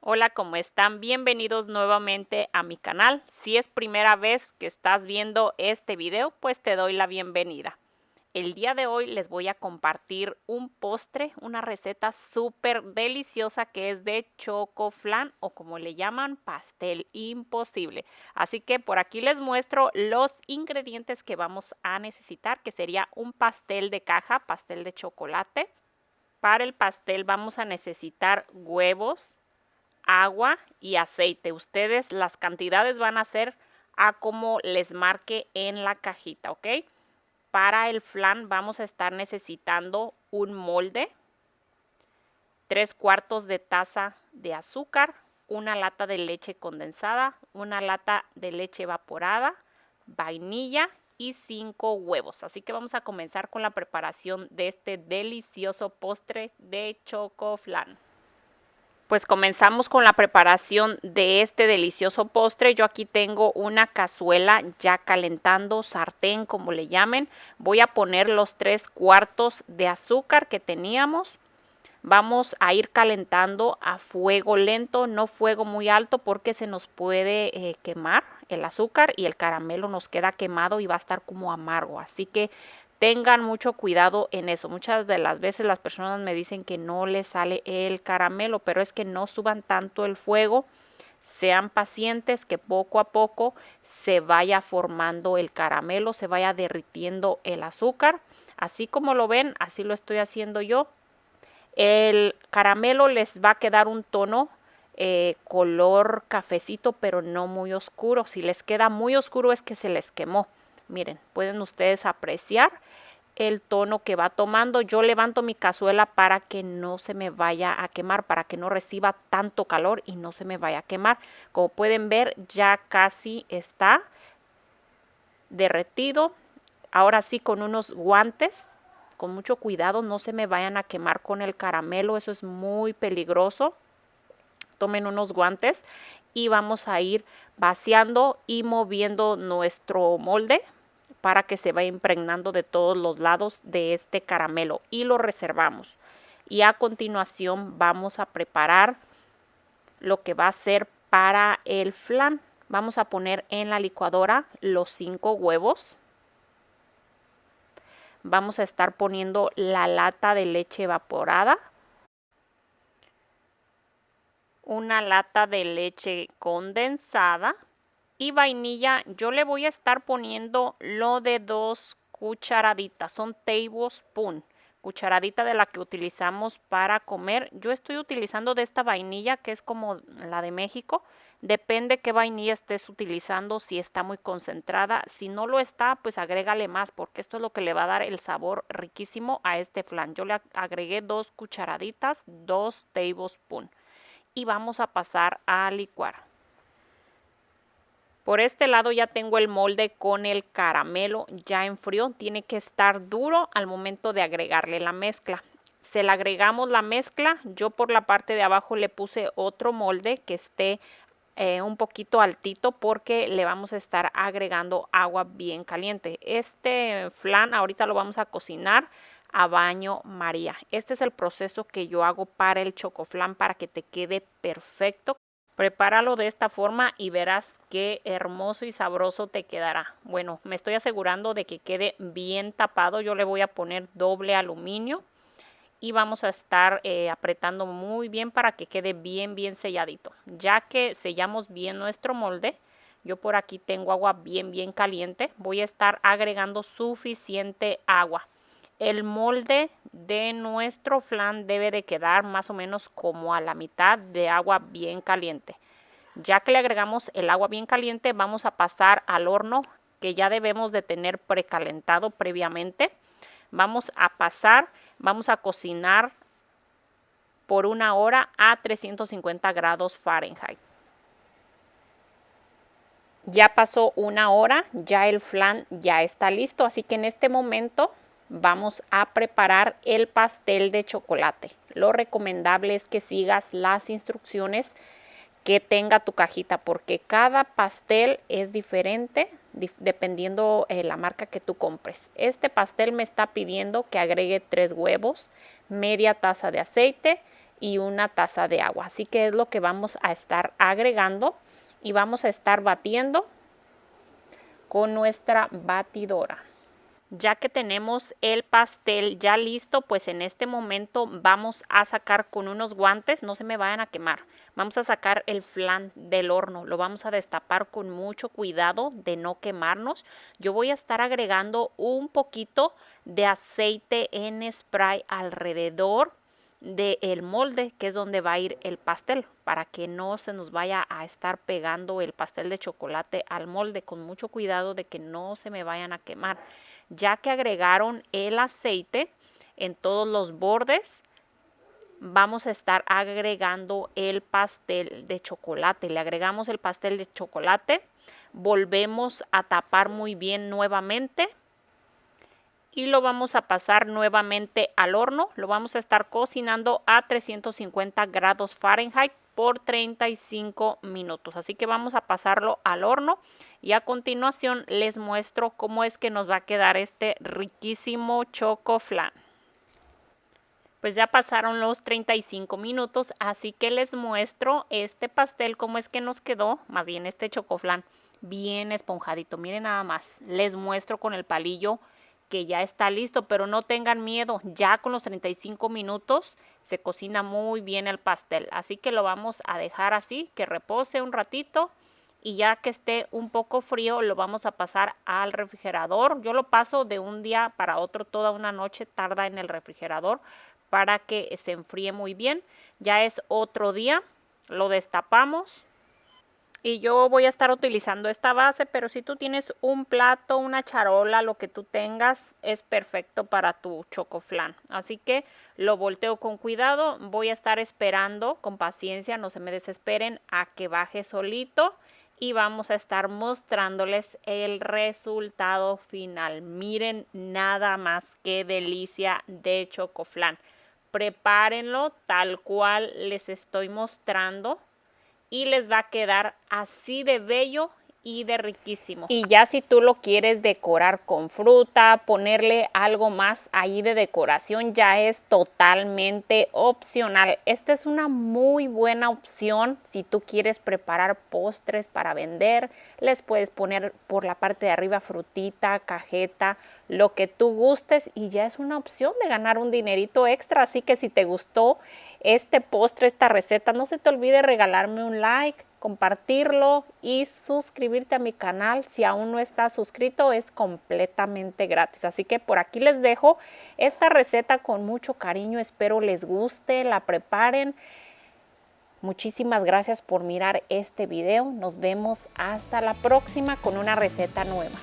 Hola, ¿cómo están? Bienvenidos nuevamente a mi canal. Si es primera vez que estás viendo este video, pues te doy la bienvenida. El día de hoy les voy a compartir un postre, una receta súper deliciosa que es de choco flan o como le llaman, pastel imposible. Así que por aquí les muestro los ingredientes que vamos a necesitar, que sería un pastel de caja, pastel de chocolate. Para el pastel vamos a necesitar huevos, agua y aceite. Ustedes las cantidades van a ser a como les marque en la cajita, ¿ok? Para el flan vamos a estar necesitando un molde, 3/4 de taza de azúcar, una lata de leche condensada, una lata de leche evaporada, vainilla y 5 huevos. Así que vamos a comenzar con la preparación de este delicioso postre de choco flan. Pues comenzamos con la preparación de este delicioso postre. Yo aquí tengo una cazuela ya calentando, sartén como le llamen. Voy a poner los 3/4 de azúcar que teníamos. Vamos a ir calentando a fuego lento, no fuego muy alto porque se nos puede quemar el azúcar y el caramelo nos queda quemado y va a estar como amargo. Así que tengan mucho cuidado en eso. Muchas de las veces las personas me dicen que no les sale el caramelo, pero es que no suban tanto el fuego. Sean pacientes, que poco a poco se vaya formando el caramelo, se vaya derritiendo el azúcar. Así como lo ven, así lo estoy haciendo yo. El caramelo les va a quedar un tono color cafecito, pero no muy oscuro. Si les queda muy oscuro es que se les quemó. Miren, pueden ustedes apreciar el tono que va tomando. Yo levanto mi cazuela para que no se me vaya a quemar, para que no reciba tanto calor y no se me vaya a quemar. Como pueden ver, ya casi está derretido. Ahora sí, con unos guantes, con mucho cuidado, no se me vayan a quemar con el caramelo, eso es muy peligroso. Tomen unos guantes y vamos a ir vaciando y moviendo nuestro molde para que se vaya impregnando de todos los lados de este caramelo y lo reservamos. Y a continuación vamos a preparar lo que va a ser para el flan. Vamos a poner en la licuadora los 5 huevos. Vamos a estar poniendo la lata de leche evaporada, una lata de leche condensada y vainilla. Yo le voy a estar poniendo lo de 2 cucharaditas, son tablespoon, cucharadita de la que utilizamos para comer. Yo estoy utilizando de esta vainilla que es como la de México. Depende qué vainilla estés utilizando, si está muy concentrada. Si no lo está, pues agrégale más porque esto es lo que le va a dar el sabor riquísimo a este flan. Yo le agregué 2 cucharaditas, 2 tablespoon. Y vamos a pasar a licuar. Por este lado ya tengo el molde con el caramelo ya en frío. Tiene que estar duro al momento de agregarle la mezcla. Se le agregamos la mezcla. Yo por la parte de abajo le puse otro molde que esté un poquito altito porque le vamos a estar agregando agua bien caliente. Este flan ahorita lo vamos a cocinar a baño María. Este es el proceso que yo hago para el chocoflan para que te quede perfecto. Prepáralo de esta forma y verás qué hermoso y sabroso te quedará. Bueno, me estoy asegurando de que quede bien tapado. Yo le voy a poner doble aluminio y vamos a estar apretando muy bien para que quede bien selladito. Ya que sellamos bien nuestro molde, yo por aquí tengo agua bien caliente. Voy a estar agregando suficiente agua. El molde de nuestro flan debe de quedar más o menos como a la mitad de agua bien caliente. Ya que le agregamos el agua bien caliente, vamos a pasar al horno que ya debemos de tener precalentado previamente. Vamos a cocinar por 1 hora a 350 grados Fahrenheit. Ya pasó 1 hora, ya el flan ya está listo, así que en este momento vamos a preparar el pastel de chocolate. Lo recomendable es que sigas las instrucciones que tenga tu cajita, porque cada pastel es diferente dependiendo la marca que tú compres. Este pastel me está pidiendo que agregue 3 huevos, media taza de aceite y 1 taza de agua. Así que es lo que vamos a estar agregando y vamos a estar batiendo con nuestra batidora. Ya que tenemos el pastel ya listo, pues en este momento vamos a sacar con unos guantes, no se me vayan a quemar. Vamos a sacar el flan del horno, lo vamos a destapar con mucho cuidado de no quemarnos. Yo voy a estar agregando un poquito de aceite en spray alrededor del molde, que es donde va a ir el pastel, para que no se nos vaya a estar pegando el pastel de chocolate al molde, con mucho cuidado de que no se me vayan a quemar. Ya que agregaron el aceite en todos los bordes, vamos a estar agregando el pastel de chocolate. Le agregamos el pastel de chocolate, volvemos a tapar muy bien nuevamente y lo vamos a pasar nuevamente al horno. Lo vamos a estar cocinando a 350 grados Fahrenheit por 35 minutos. Así que vamos a pasarlo al horno y a continuación les muestro cómo es que nos va a quedar este riquísimo choco flan. Pues ya pasaron los 35 minutos, así que les muestro este pastel, cómo es que nos quedó, más bien este chocoflan, bien esponjadito. Miren nada más, les muestro con el palillo que ya está listo, pero no tengan miedo, ya con los 35 minutos se cocina muy bien el pastel. Así que lo vamos a dejar así, que repose un ratito. Y ya que esté un poco frío, lo vamos a pasar al refrigerador. Yo lo paso de un día para otro, toda una noche tarda en el refrigerador para que se enfríe muy bien. Ya es otro día, lo destapamos. Y yo voy a estar utilizando esta base, pero si tú tienes un plato, una charola, lo que tú tengas, es perfecto para tu chocoflan. Así que lo volteo con cuidado. Voy a estar esperando con paciencia, no se me desesperen, a que baje solito. Y vamos a estar mostrándoles el resultado final. Miren nada más qué delicia de chocoflan. Prepárenlo tal cual les estoy mostrando y les va a quedar así de bello y de riquísimo. Y ya si tú lo quieres decorar con fruta, ponerle algo más ahí de decoración, ya es totalmente opcional. Esta es una muy buena opción si tú quieres preparar postres para vender. Les puedes poner por la parte de arriba frutita, cajeta, lo que tú gustes y ya es una opción de ganar un dinerito extra. Así que si te gustó este postre, esta receta, no se te olvide regalarme un like, compartirlo y suscribirte a mi canal. Si aún no estás suscrito, es completamente gratis. Así que por aquí les dejo esta receta con mucho cariño. Espero les guste, la preparen. Muchísimas gracias por mirar este video. Nos vemos hasta la próxima con una receta nueva.